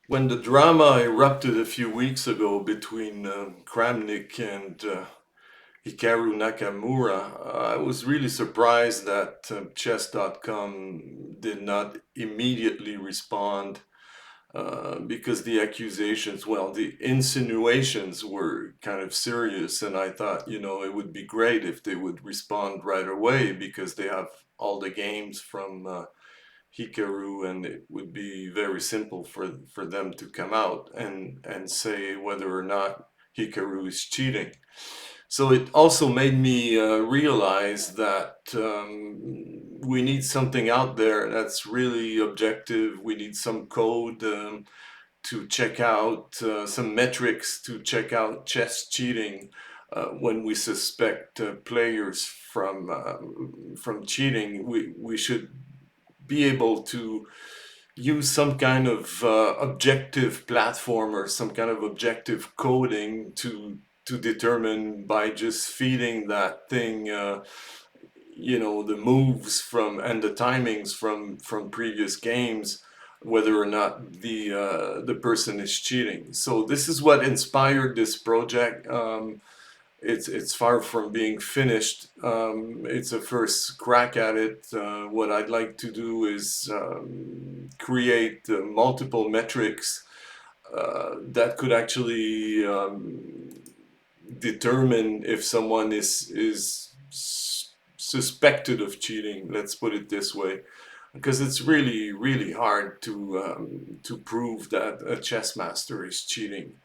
When the drama erupted a few weeks ago between Kramnik and Hikaru Nakamura, I was really surprised that chess.com did not immediately respond because the accusations, well, the insinuations were kind of serious, and I thought, it would be great if they would respond right away because they have all the games from Hikaru, and it would be very simple for them to come out and say whether or not Hikaru is cheating. So it also made me realize that we need something out there that's really objective. We need some code to check out, some metrics to check out chess cheating when we suspect players from cheating. We should be able to use some kind of objective platform or some kind of objective coding to determine by just feeding that thing the moves from and the timings from previous games, whether or not the person is cheating. So this is what inspired this project. It's far from being finished. It's a first crack at it. What I'd like to do is create multiple metrics that could actually determine if someone is suspected of cheating. Let's put it this way, because it's really hard to prove that a chess master is cheating.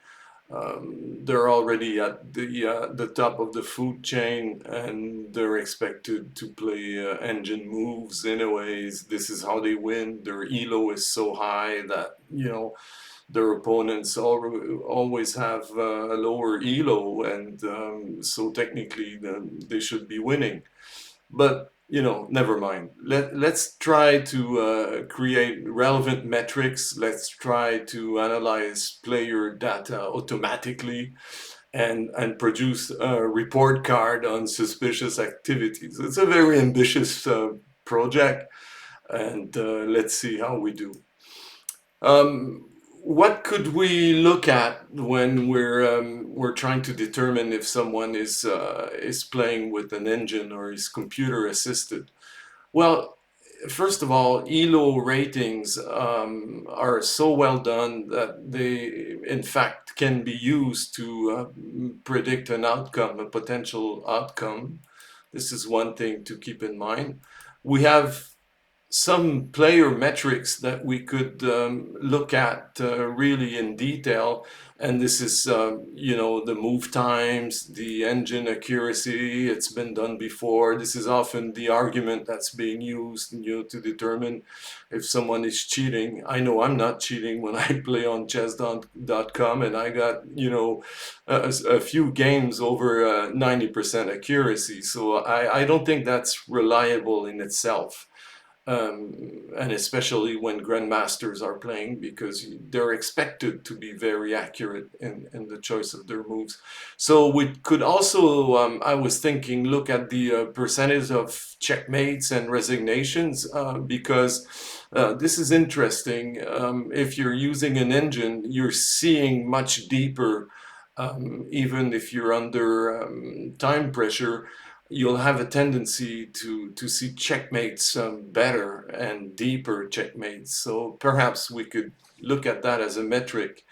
They're already at the top of the food chain, and they're expected to play engine moves anyways. This is how they win. Their elo is so high that their opponents always have a lower elo, and so technically they should be winning. But never mind. Let's try to create relevant metrics. Let's try to analyze player data automatically and produce a report card on suspicious activities. It's a very ambitious project, and let's see how we do. What could we look at when we're trying to determine if someone is playing with an engine or is computer assisted? Well, first of all, Elo ratings are so well done that they, in fact, can be used to predict an outcome, a potential outcome. This is one thing to keep in mind. We have some player metrics that we could look at really in detail, and this is the move times, the engine accuracy. It's been done before. This is often the argument that's being used to determine if someone is cheating. I know I'm not cheating when I play on chess.com, and I got a few games over 90% accuracy, so I don't think that's reliable in itself. And especially when Grand Masters are playing, because they're expected to be very accurate in the choice of their moves. So we could also, I was thinking, look at the percentage of checkmates and resignations, because this is interesting. If you're using an engine, you're seeing much deeper, even if you're under time pressure. You'll have a tendency to see checkmates better and deeper checkmates. So perhaps we could look at that as a metric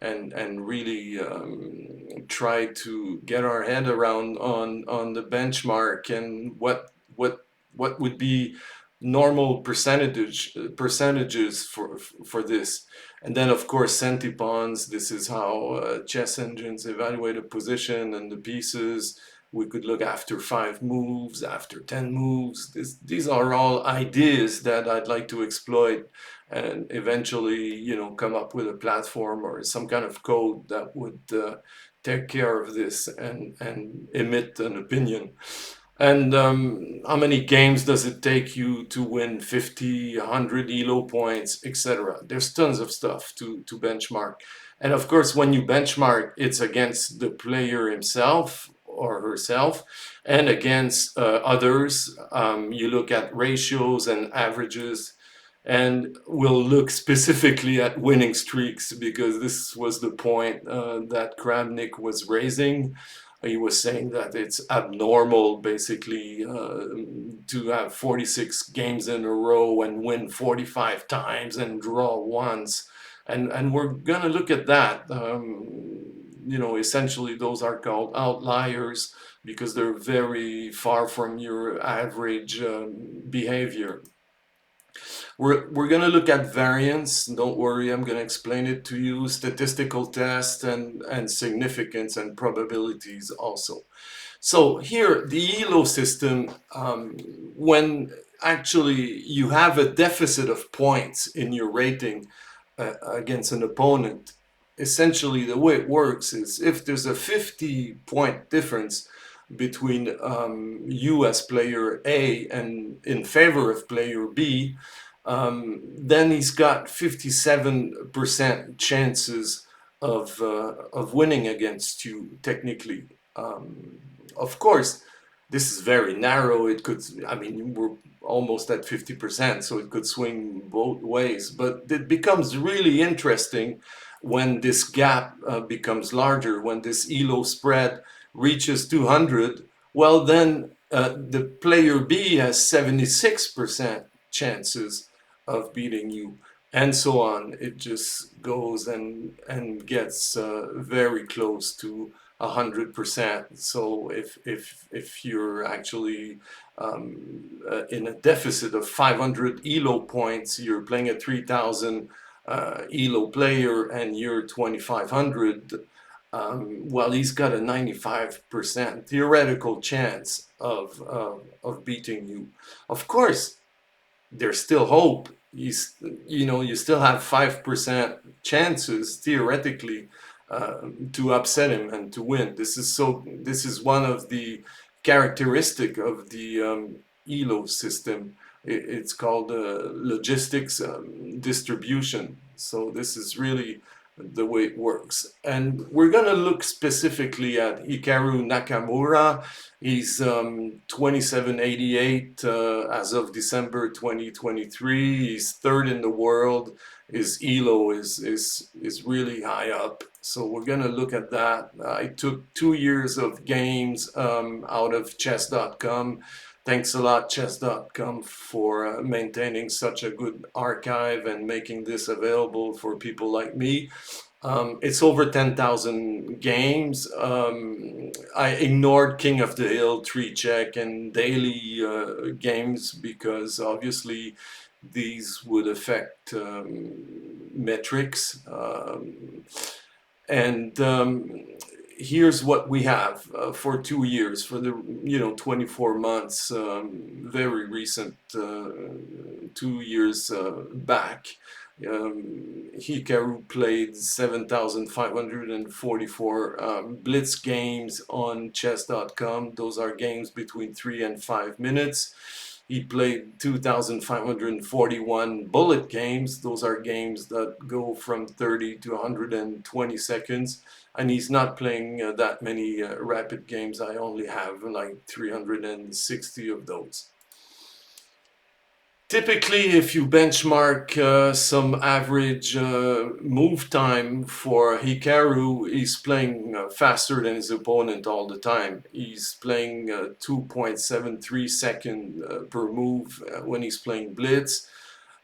and really try to get our head around on the benchmark and what would be normal percentages for this. And then of course centipons. This is how chess engines evaluate a position and the pieces. We could look after 5 moves, after 10 moves. These are all ideas that I'd like to exploit and eventually, come up with a platform or some kind of code that would take care of this and emit an opinion. And how many games does it take you to win 50, 100 Elo points, etc.? There's tons of stuff to benchmark. And of course, when you benchmark, it's against the player himself or herself and against others. You look at ratios and averages, And we'll look specifically at winning streaks because this was the point that Kramnik was raising. He was saying that it's abnormal, basically, to have 46 games in a row and win 45 times and draw once. And we're going to look at that. Essentially, those are called outliers because they're very far from your average behavior. We're going to look at variance. Don't worry, I'm going to explain it to you. Statistical tests and significance and probabilities also. So here, the Elo system, when actually you have a deficit of points in your rating against an opponent, essentially the way it works is if there's a 50-point difference between you as player A and in favor of player B, then he's got 57% chances of winning against you technically. Of course, this is very narrow. It could, I mean, we're almost at 50%, so it could swing both ways. But it becomes really interesting when this gap becomes larger, when this Elo spread reaches 200. Well, then the player B has 76% chances of beating you, and so on. It just goes and gets very close to 100%. So if you're actually in a deficit of 500 Elo points, you're playing a 3,000 Elo player and you're 2,500. Well, he's got a 95% theoretical chance of beating you. Of course, there's still hope. You still have 5% chances theoretically to upset him and to win. This is one of the characteristic of the Elo system. It's called logistics distribution. So this is really the way it works. And we're going to look specifically at Hikaru Nakamura. He's 2788 as of December 2023. He's third in the world. His Elo is really high up. So we're going to look at that. I took 2 years of games out of chess.com. Thanks a lot, chess.com, for maintaining such a good archive and making this available for people like me. It's over 10,000 games. I ignored King of the Hill, Tree Check, and daily games because obviously these would affect metrics. And here's what we have for 2 years, for the 24 months, very recent, 2 years back. Hikaru played 7,544 Blitz games on chess.com. Those are games between 3 and 5 minutes. He played 2,541 bullet games. Those are games that go from 30 to 120 seconds. And he's not playing that many rapid games. I only have like 360 of those. Typically, if you benchmark some average move time for Hikaru, he's playing faster than his opponent all the time. He's playing 2.73 seconds per move when he's playing Blitz,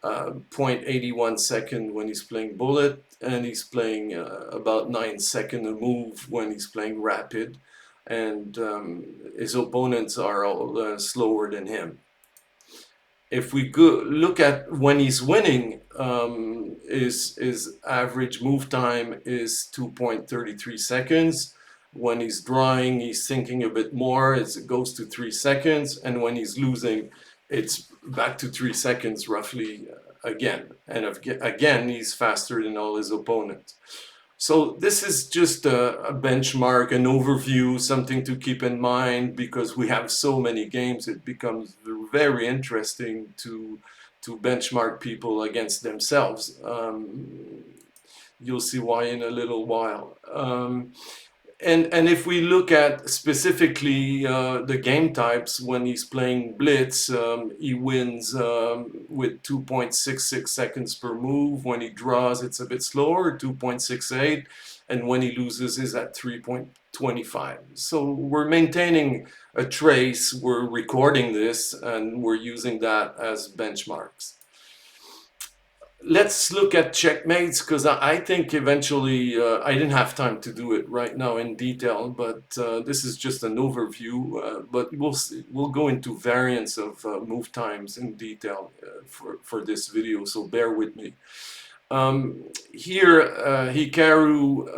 0.81 second when he's playing Bullet, and he's playing about 9 seconds a move when he's playing Rapid. And his opponents are all slower than him. If we go look at when he's winning, his average move time is 2.33 seconds. When he's drawing, he's thinking a bit more. It goes to 3 seconds. And when he's losing, it's back to 3 seconds roughly again. And again, he's faster than all his opponents. So this is just a benchmark, an overview, something to keep in mind because we have so many games. It becomes very interesting to benchmark people against themselves. You'll see why in a little while. And if we look at specifically the game types, when he's playing Blitz, he wins with 2.66 seconds per move. When he draws, it's a bit slower, 2.68, and when he loses, is at 3.25. So we're maintaining a trace. We're recording this, and we're using that as benchmarks. Let's look at checkmates, because I think eventually I didn't have time to do it right now in detail, but this is just an overview. But we'll go into variance of move times in detail for this video, so bear with me. Here, Hikaru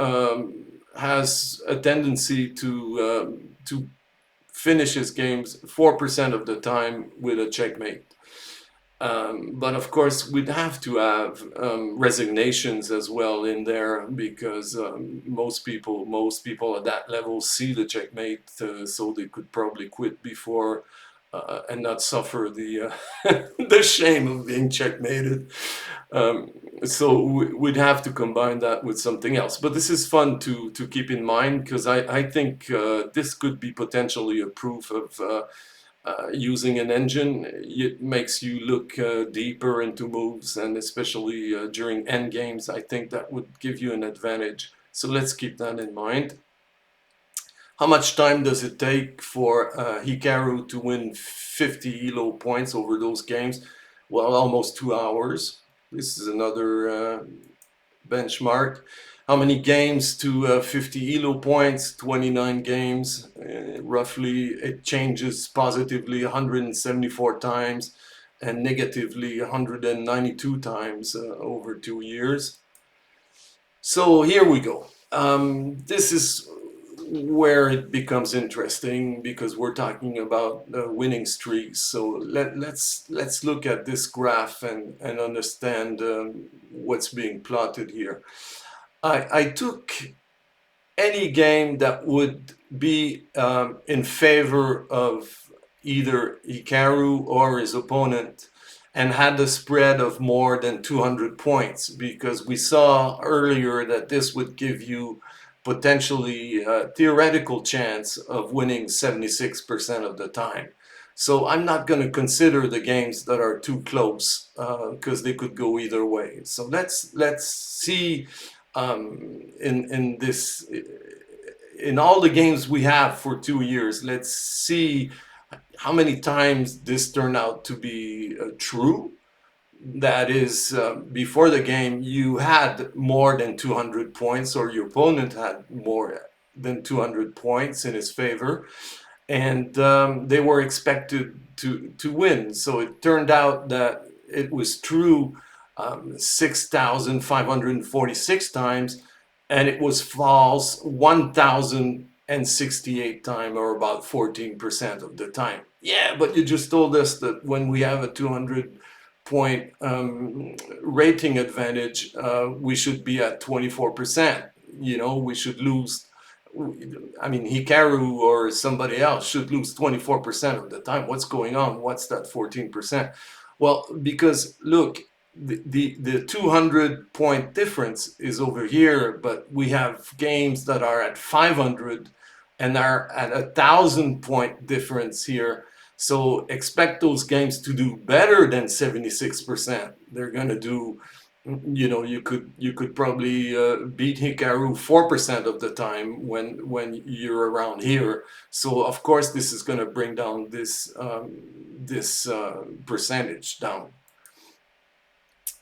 has a tendency to finish his games 4% of the time with a checkmate. But of course, we'd have to have resignations as well in there, because most people at that level see the checkmate, so they could probably quit before and not suffer the the shame of being checkmated. So we'd have to combine that with something else. But this is fun to keep in mind, because I think this could be potentially a proof of using an engine. It makes you look deeper into moves, and especially during end games, I think that would give you an advantage. So let's keep that in mind. How much time does it take for Hikaru to win 50 Elo points over those games? Well, almost 2 hours. This is another benchmark. How many games to 50 Elo points? 29 games. Roughly, it changes positively 174 times and negatively 192 times over 2 years. So here we go. This is where it becomes interesting, because we're talking about winning streaks. So let's look at this graph and understand what's being plotted here. I took any game that would be in favor of either Hikaru or his opponent, and had a spread of more than 200 points, because we saw earlier that this would give you potentially a theoretical chance of winning 76% of the time. So I'm not going to consider the games that are too close, because they could go either way. So let's see in all the games we have for 2 years, let's see how many times this turned out to be true. That is, before the game, you had more than 200 points, or your opponent had more than 200 points in his favor, and they were expected to win. So it turned out that it was true 6,546 times, and it was false 1,068 times, or about 14% of the time. Yeah, but you just told us that when we have a 200 point rating advantage, we should be at 24%. You know, we should lose. I mean, Hikaru or somebody else should lose 24% of the time. What's going on? What's that 14%? Well, because look, the 200 point difference is over here, but we have games that are at 500 and are at 1,000 point difference here. So expect those games to do better than 76%. They're going to do, you know, you could probably beat Hikaru 4% of the time when you're around here. So of course this is going to bring down this percentage down.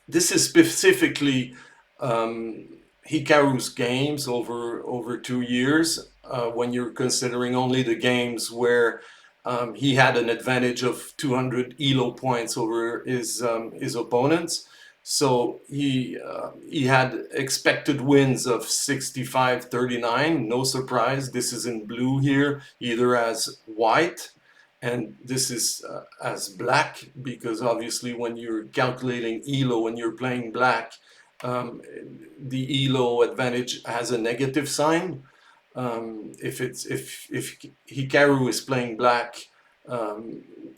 This is specifically Hikaru's games over 2 years, when you're considering only the games where he had an advantage of 200 Elo points over his opponents. So he had expected wins of 65-39. No surprise, this is in blue here, either as white, and this is as black, because obviously when you're calculating Elo and you're playing black, the Elo advantage has a negative sign. If Hikaru is playing black,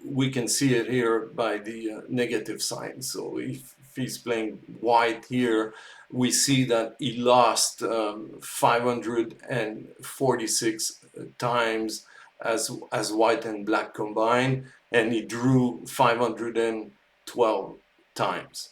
we can see it here by the negative sign. So if he's playing white here, we see that he lost 546 times as white and black combined, and he drew 512 times.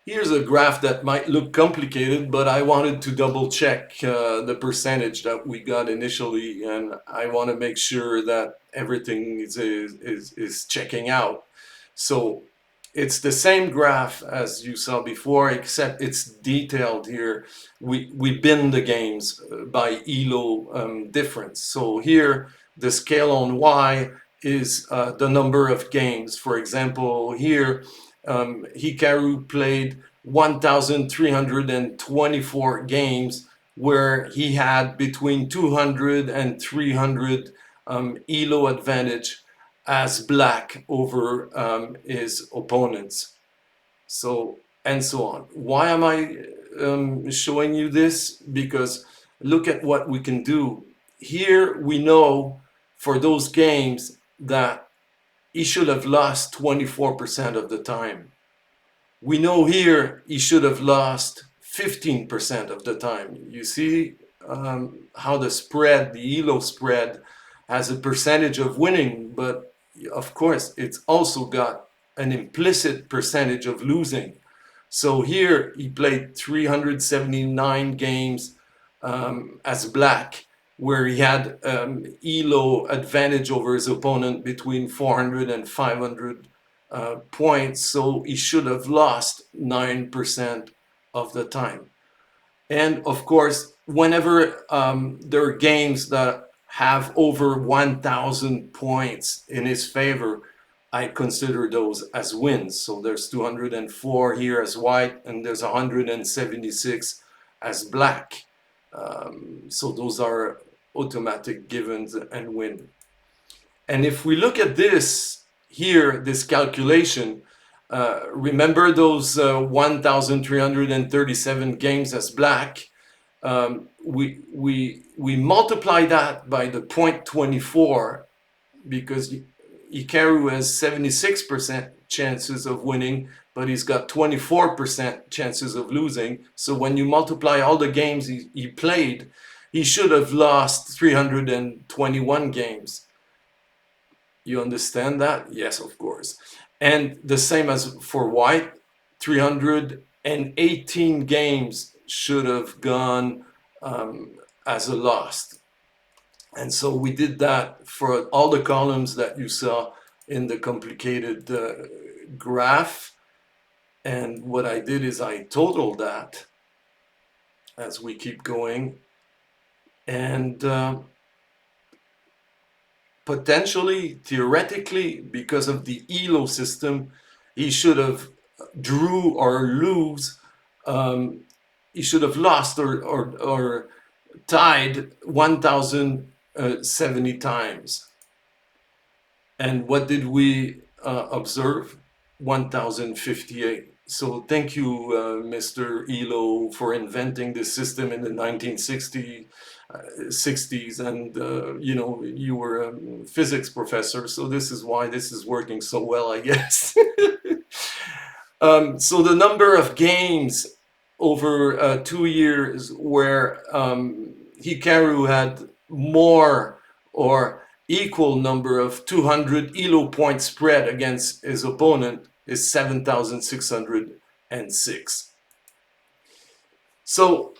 Here's a graph that might look complicated, but I wanted to double check the percentage that we got initially, and I want to make sure that everything is checking out. So it's the same graph as you saw before, except it's detailed here. We bin the games by Elo difference. So here the scale on Y is the number of games. For example, here Hikaru played 1,324 games, where he had between 200 and 300 Elo advantage as black over his opponents. So, and so on. Why am I showing you this? Because look at what we can do. Here we know for those games that he should have lost 24% of the time. We know here he should have lost 15% of the time. You see how the spread, the Elo spread, has a percentage of winning, but of course it's also got an implicit percentage of losing. So here he played 379 games as black, where he had Elo advantage over his opponent between 400 and 500 points, so he should have lost 9% of the time. And of course, whenever there are games that have over 1,000 points in his favor, I consider those as wins. So there's 204 here as white, and there's 176 as black. So those are automatic givens and win. And if we look at this here, this calculation, remember those 1,337 games as black? We multiply that by the 0.24, because Hikaru has 76% chances of winning, but he's got 24% chances of losing. So when you multiply all the games he played, he should have lost 321 games. You understand that? Yes, of course. And the same as for white, 318 games should have gone as a loss. And so we did that for all the columns that you saw in the complicated graph. And what I did is I totaled that as we keep going. And potentially, theoretically, because of the Elo system, he should have drew or lose. He should have lost or tied 1,070 times. And what did we observe? 1,058. So thank you, Mr. Elo, for inventing this system in the 1960s. And you know, you were a physics professor, so this is why this is working so well, I guess. So the number of games over 2 years where Hikaru had more or equal number of 200 Elo point spread against his opponent is 7,606. So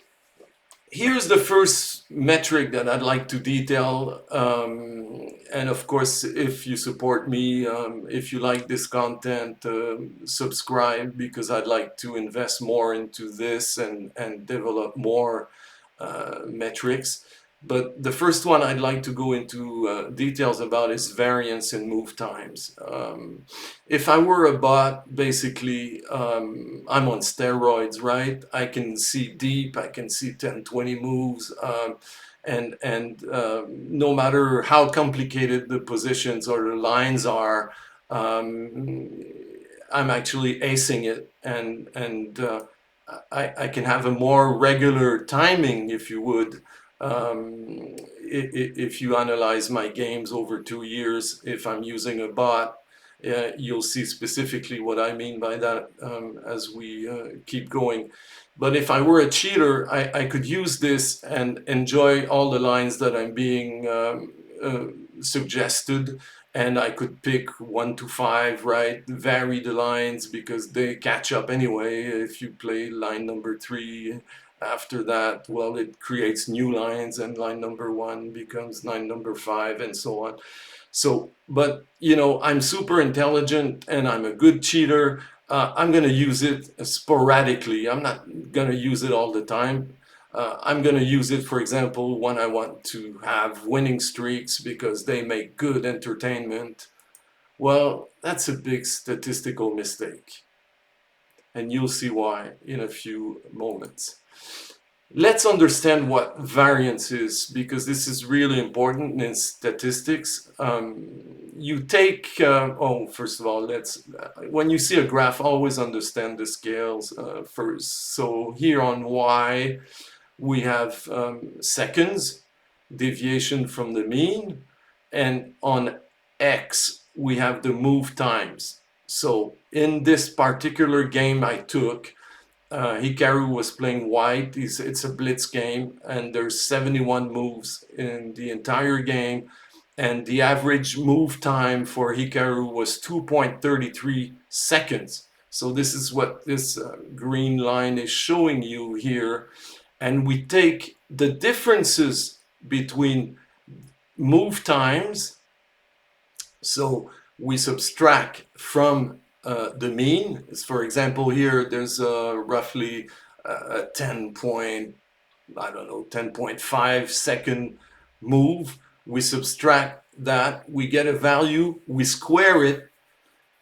here's the first metric that I'd like to detail. And of course, if you support me, if you like this content, subscribe, because I'd like to invest more into this and develop more metrics. But the first one I'd like to go into details about is variance and move times. If I were a bot, basically, I'm on steroids, right? I can see deep, I can see 10, 20 moves, and no matter how complicated the positions or the lines are, I'm actually acing it, and I can have a more regular timing, if you would. If you analyze my games over 2 years, if I'm using a bot, You'll see specifically what I mean by that as we keep going. But if I were a cheater, I could use this and enjoy all the lines that I'm being suggested, and I could pick 1 to 5, right? Vary the lines because they catch up anyway. If you play line number 3 after that, well, it creates new lines, and line number 1 becomes line number 5, and so on. So, but you know, I'm super intelligent and I'm a good cheater. I'm going to use it sporadically. I'm not going to use it all the time. I'm going to use it, for example, when I want to have winning streaks because they make good entertainment. Well, that's a big statistical mistake. And you'll see why in a few moments. Let's understand what variance is, because this is really important in statistics. You take, first of all, when you see a graph, always understand the scales first. So here on Y, we have seconds, deviation from the mean, and on X, we have the move times. So in this particular game I took, Hikaru was playing white. It's a blitz game, and there's 71 moves in the entire game, and the average move time for Hikaru was 2.33 seconds. So this is what this green line is showing you here, and we take the differences between move times. So we subtract from the mean. For example, here there's roughly a 10.5 second move. We subtract that, we get a value, we square it,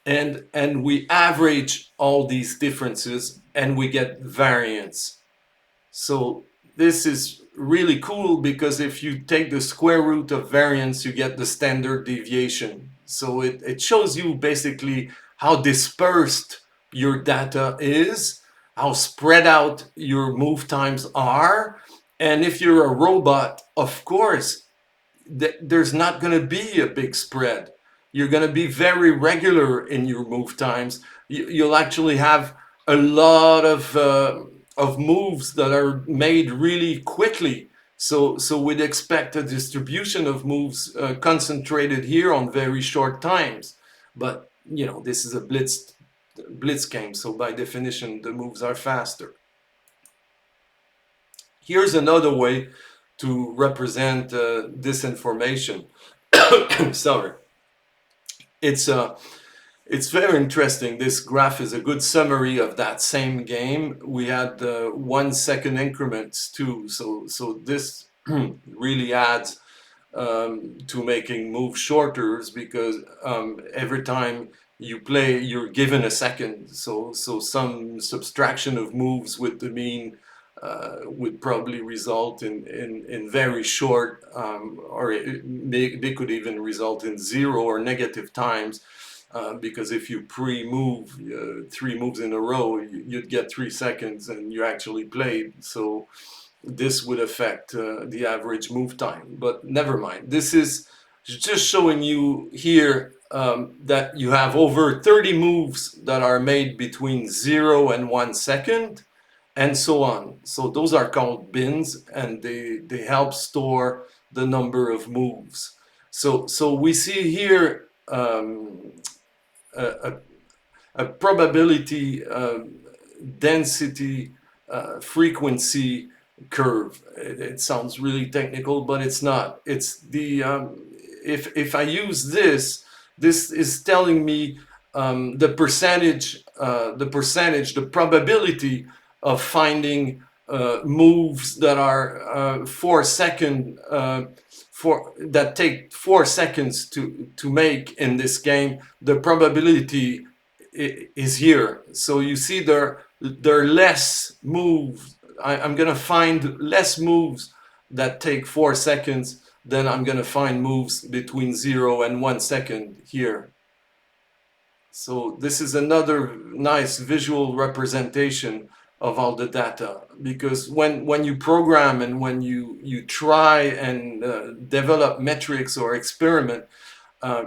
and we average all these differences, and we get variance. So this is really cool because if you take the square root of variance, you get the standard deviation. So it shows you basically how dispersed your data is, how spread out your move times are. And if you're a robot, of course, there's not going to be a big spread. You're going to be very regular in your move times. You'll actually have a lot of moves that are made really quickly. So we'd expect a distribution of moves concentrated here on very short times. But you know, this is a blitz game, so by definition the moves are faster. Here's another way to represent this information. Sorry. It's very interesting. This graph is a good summary of that same game. We had 1 second increments too, so this really adds to making moves shorter, because every time you play, you're given a second. So some subtraction of moves with the mean would probably result in very short, or they could even result in 0 or negative times. Because if you pre-move 3 moves in a row, you'd get 3 seconds and you actually played. So this would affect the average move time. But never mind. This is just showing you here that you have over 30 moves that are made between 0 and 1 second, and so on. So those are called bins, and they help store the number of moves. So we see here a probability density frequency curve. It sounds really technical, but it's not. It's the if I use this is telling me the probability of finding moves that are 4 second that take 4 seconds to make in this game. The probability is here. So you see there are less moves. I'm gonna find less moves that take 4 seconds than I'm gonna find moves between 0 and 1 second here. So this is another nice visual representation of all the data, because when you program and when you try and develop metrics or experiment,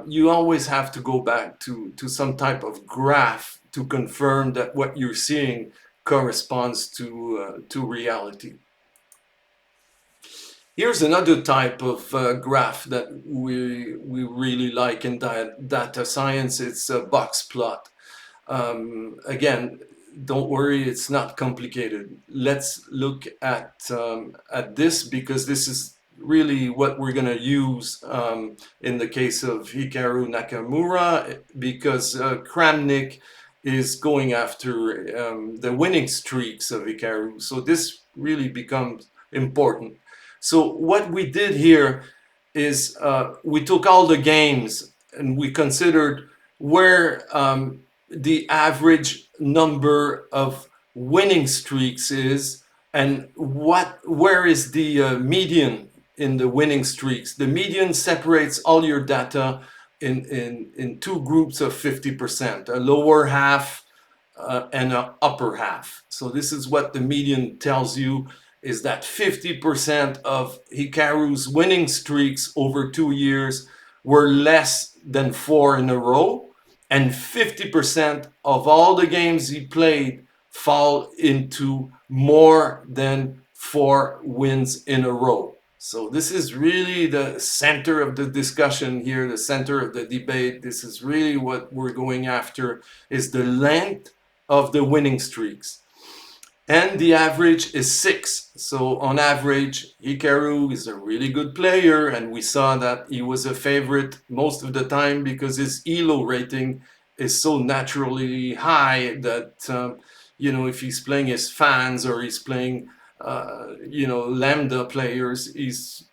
you always have to go back to some type of graph to confirm that what you're seeing corresponds to reality. Here's another type of graph that we really like in data science. It's a box plot. Again, don't worry, it's not complicated. Let's look at this, because this is really what we're going to use in the case of Hikaru Nakamura, because Kramnik is going after the winning streaks of Hikaru. So this really becomes important. So what we did here is we took all the games and we considered where the average number of winning streaks is, and where is the median in the winning streaks. The median separates all your data in two groups of 50%, a lower half and an upper half. So this is what the median tells you, is that 50% of Hikaru's winning streaks over 2 years were less than 4 in a row, and 50% of all the games he played fall into more than 4 wins in a row. So this is really the center of the discussion here, the center of the debate. This is really what we're going after, is the length of the winning streaks. And the average is 6. So on average, Hikaru is a really good player, and we saw that he was a favorite most of the time because his Elo rating is so naturally high that, if he's playing his fans or he's playing, Lambda players, he's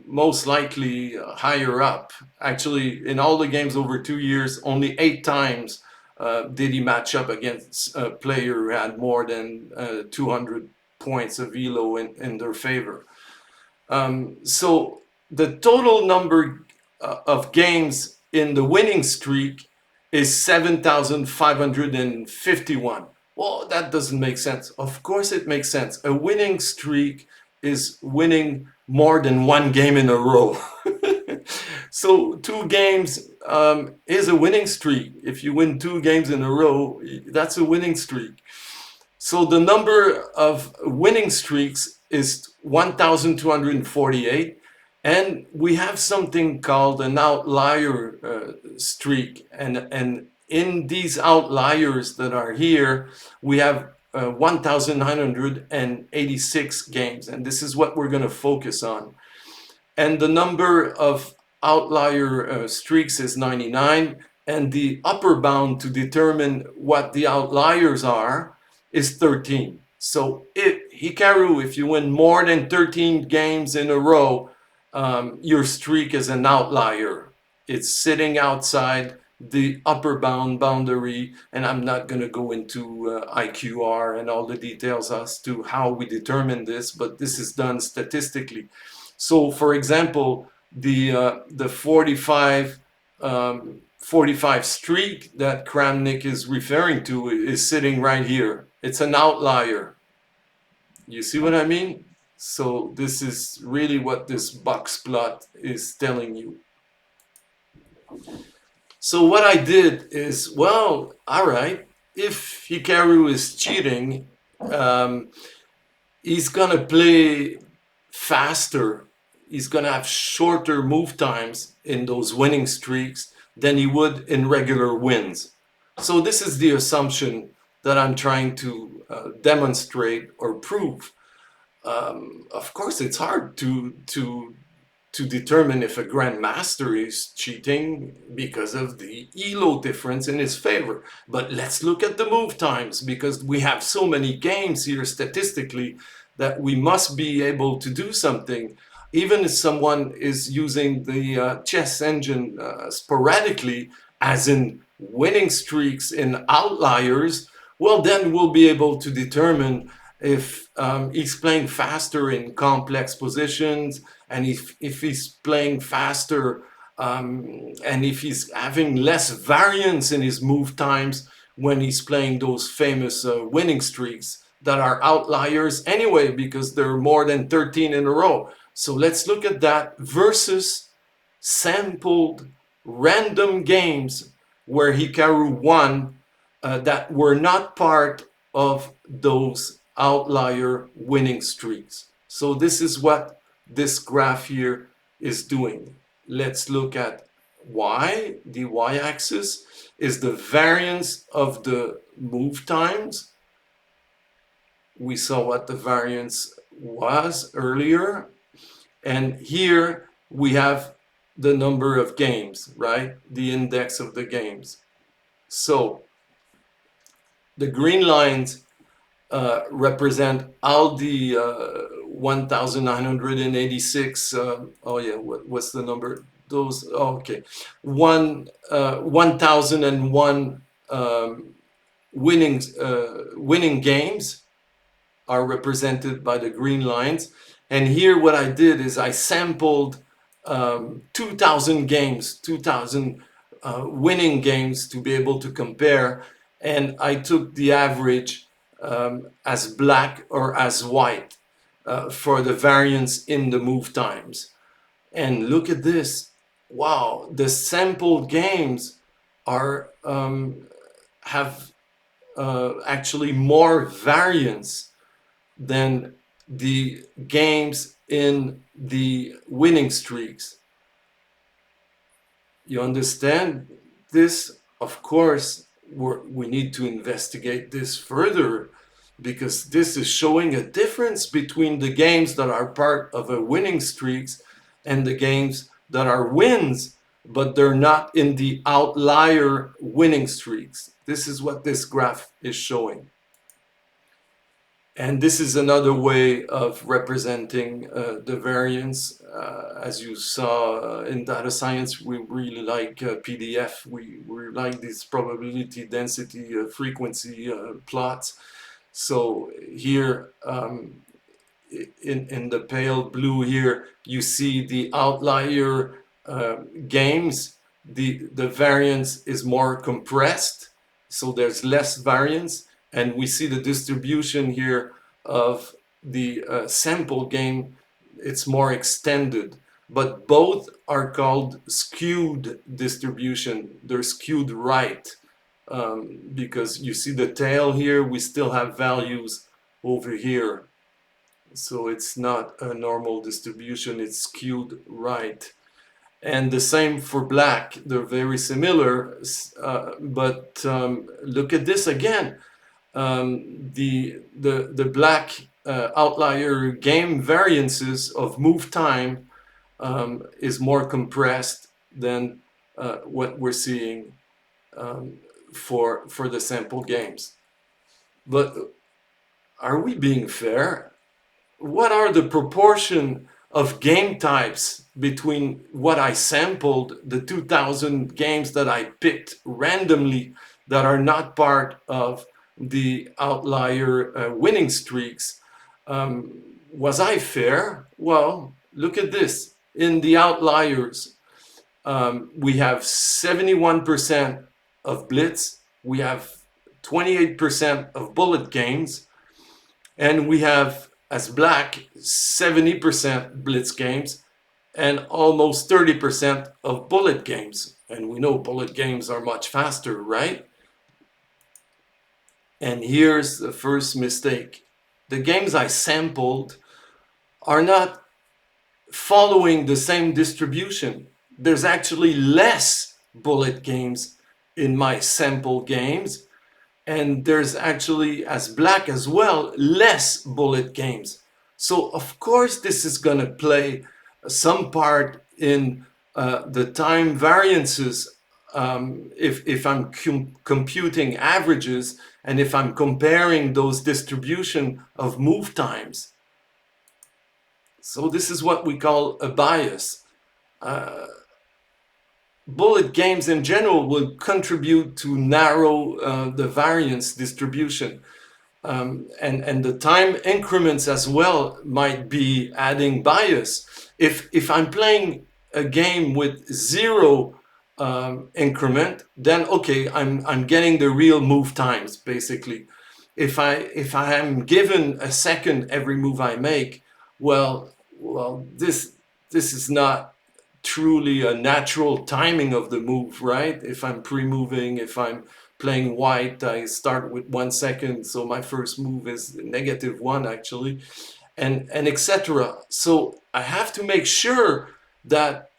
most likely higher up. Actually, in all the games over 2 years, only 8 times did he match up against a player who had more than 200 points of Elo in their favor. So the total number of games in the winning streak is 7,551. Well, that doesn't make sense. Of course it makes sense. A winning streak is winning more than 1 game in a row. So 2 games is a winning streak. If you win 2 games in a row, that's a winning streak. So the number of winning streaks is 1,248, and we have something called an outlier streak. And in these outliers that are here, we have 1,986 games, and this is what we're going to focus on. And the number of outlier streaks is 99, and the upper bound to determine what the outliers are is 13. So Hikaru, if you win more than 13 games in a row, your streak is an outlier. It's sitting outside the upper boundary, and I'm not going to go into IQR and all the details as to how we determine this, but this is done statistically. So, for example, the 45 streak that Kramnik is referring to is sitting right here. It's an outlier. You see what I mean? So this is really what this box plot is telling you. So what I did is, well, all right, if Hikaru is cheating, he's gonna play faster. He's gonna have shorter move times in those winning streaks than he would in regular wins. So this is the assumption that I'm trying to demonstrate or prove. Of course, it's hard to determine if a Grand Master is cheating because of the Elo difference in his favor. But let's look at the move times, because we have so many games here statistically that we must be able to do something. Even if someone is using the chess engine sporadically, as in winning streaks in outliers, well, then we'll be able to determine if he's playing faster in complex positions, and if he's playing faster and if he's having less variance in his move times when he's playing those famous winning streaks that are outliers anyway, because there are more than 13 in a row. So let's look at that versus sampled random games where Hikaru won that were not part of those outlier winning streaks. So this is what this graph here is doing. Let's look at y. The y-axis is the variance of the move times. We saw what the variance was earlier. And here we have the number of games, right? The index of the games. So the green lines represent all the 1,986. Oh yeah, what's the number? Those. Oh, okay, 1,001 winning games are represented by the green lines. And here what I did is I sampled 2,000 games, 2,000 winning games to be able to compare. And I took the average as black or as white for the variance in the move times. And look at this. Wow, the sampled games are have actually more variance than the games in the winning streaks. You understand this? Of course, we need to investigate this further, because this is showing a difference between the games that are part of a winning streaks and the games that are wins, but they're not in the outlier winning streaks. This is what this graph is showing. And this is another way of representing the variance. As you saw in data science, we really like PDF. We like these probability density frequency plots. So here in the pale blue here, you see the outlier games. The variance is more compressed, so there's less variance. And we see the distribution here of the sample game, it's more extended. But both are called skewed distribution. They're skewed right. Because you see the tail here, we still have values over here. So it's not a normal distribution, it's skewed right. And the same for black, they're very similar. But look at this again. The black outlier game variances of move time is more compressed than what we're seeing for the sample games. But are we being fair? What are the proportion of game types between what I sampled, the 2,000 games that I picked randomly that are not part of the outlier winning streaks? Was I fair? Well, look at this. In the outliers, we have 71% of Blitz, we have 28% of bullet games, and we have, as black, 70% Blitz games and almost 30% of bullet games. And we know bullet games are much faster, right? And here's the first mistake. The games I sampled are not following the same distribution. There's actually less bullet games in my sample games, and there's actually, as black as well, less bullet games. So of course this is going to play some part in the time variances if I'm computing averages and if I'm comparing those distribution of move times. So this is what we call a bias. Bullet games in general will contribute to narrow the variance distribution. And the time increments as well might be adding bias. If I'm playing a game with 0 increment, then okay, I'm getting the real move times basically. If I am given a second every move I make, well this is not truly a natural timing of the move, right? If I'm pre-moving, if I'm playing white, I start with 1 second, so my first move is -1 actually, and etc. So I have to make sure that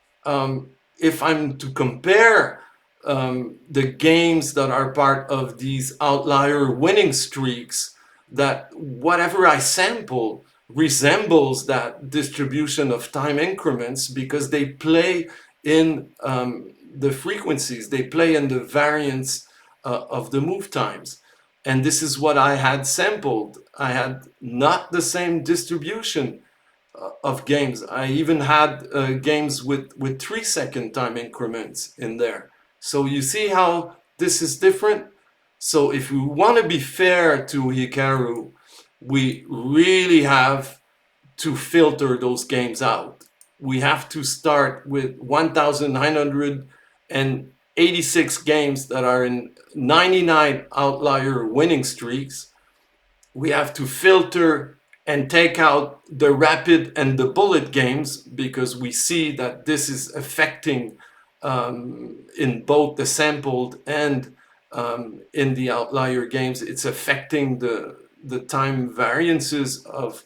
if I'm to compare the games that are part of these outlier winning streaks, that whatever I sample resembles that distribution of time increments, because they play in the frequencies, they play in the variance of the move times. And this is what I had sampled. I had not the same distribution of games. I even had games with 3 second time increments in there. So you see how this is different? So if we want to be fair to Hikaru, we really have to filter those games out. We have to start with 1,986 games that are in 99 outlier winning streaks. We have to filter and take out the rapid and the bullet games, because we see that this is affecting in both the sampled and in the outlier games, it's affecting the time variances of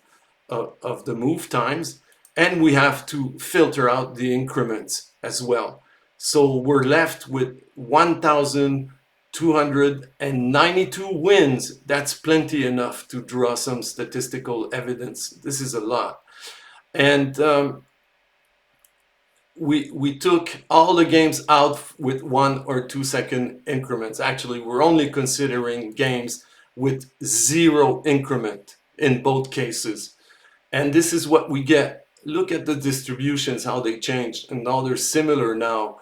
the move times. And we have to filter out the increments as well. So we're left with 1,292 wins. That's plenty enough to draw some statistical evidence. This is a lot. And we took all the games out with 1 or 2 second increments. Actually, we're only considering games with 0 increment in both cases. And this is what we get. Look at the distributions, how they changed, and now they're similar now,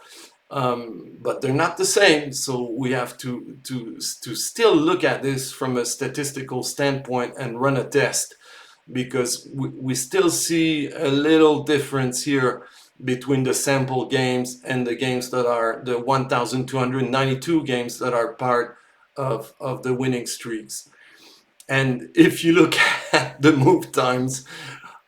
but they're not the same. So we have to still look at this from a statistical standpoint and run a test, because we still see a little difference here between the sample games and the games that are the 1,292 games that are part of the winning streaks. And if you look at the move times,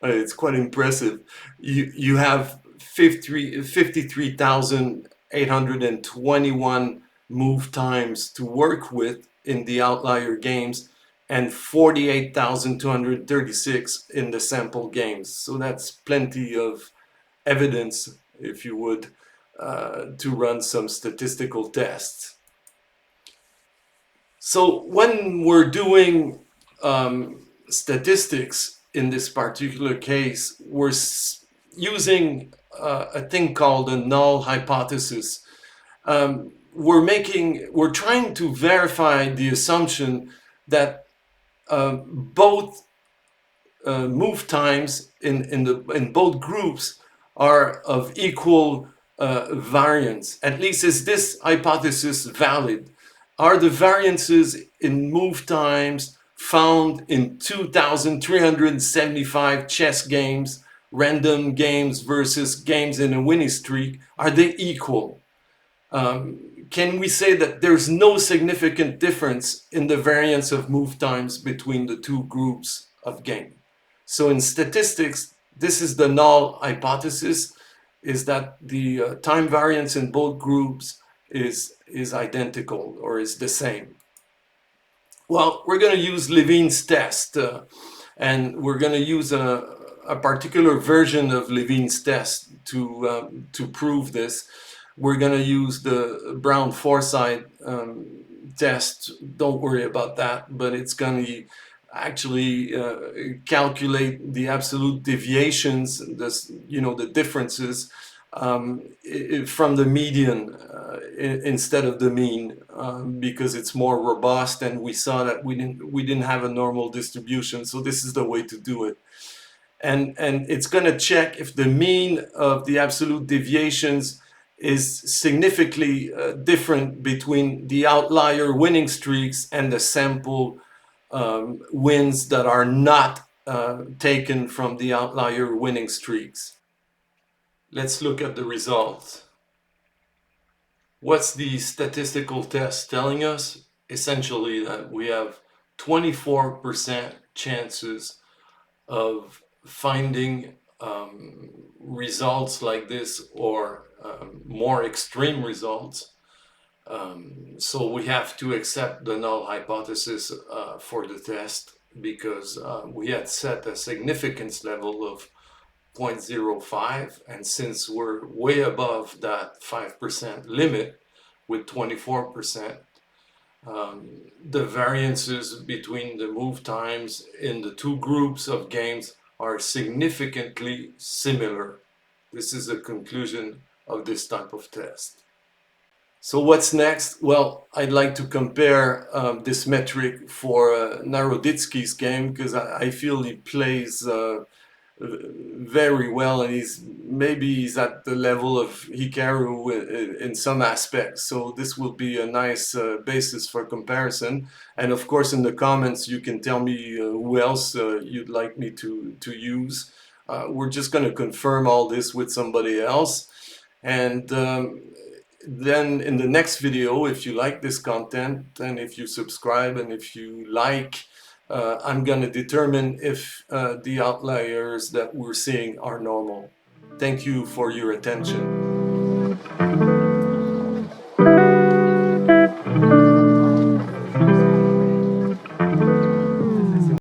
it's quite impressive. You have 53,821 move times to work with in the outlier games, and 48,236 in the sample games. So that's plenty of evidence, if you would, to run some statistical tests. So when we're doing statistics in this particular case, we're using a thing called the Null Hypothesis. We're trying to verify the assumption that both move times in both groups are of equal variance. At least is this hypothesis valid? Are the variances in move times found in 2,375 chess games, random games versus games in a winning streak, are they equal? Can we say that there's no significant difference in the variance of move times between the two groups of game? So in statistics, this is the null hypothesis, is that the time variance in both groups is identical or is the same. Well, we're going to use Levene's test, and we're going to use a particular version of Levene's test to prove this. We're going to use the Brown-Forsyth test. Don't worry about that, but it's going to actually calculate the absolute deviations, the differences from the median instead of the mean, because it's more robust, and we saw that we didn't have a normal distribution. So this is the way to do it. And it's going to check if the mean of the absolute deviations is significantly different between the outlier winning streaks and the sample wins that are not taken from the outlier winning streaks. Let's look at the results. What's the statistical test telling us? Essentially that we have 24% chances of finding results like this, or more extreme results. So we have to accept the null hypothesis for the test, because we had set a significance level of 0.05, and since we're way above that 5% limit with 24%, the variances between the move times in the two groups of games are significantly similar. This is the conclusion of this type of test. So what's next? Well, I'd like to compare this metric for Naroditsky's game, because I feel he plays very well, and he's at the level of Hikaru in some aspects. So this will be a nice basis for comparison. And of course, in the comments, you can tell me who else you'd like me to use. We're just going to confirm all this with somebody else. And then in the next video, if you like this content, and if you subscribe, and if you like, I'm going to determine if the outliers that we're seeing are normal. Thank you for your attention.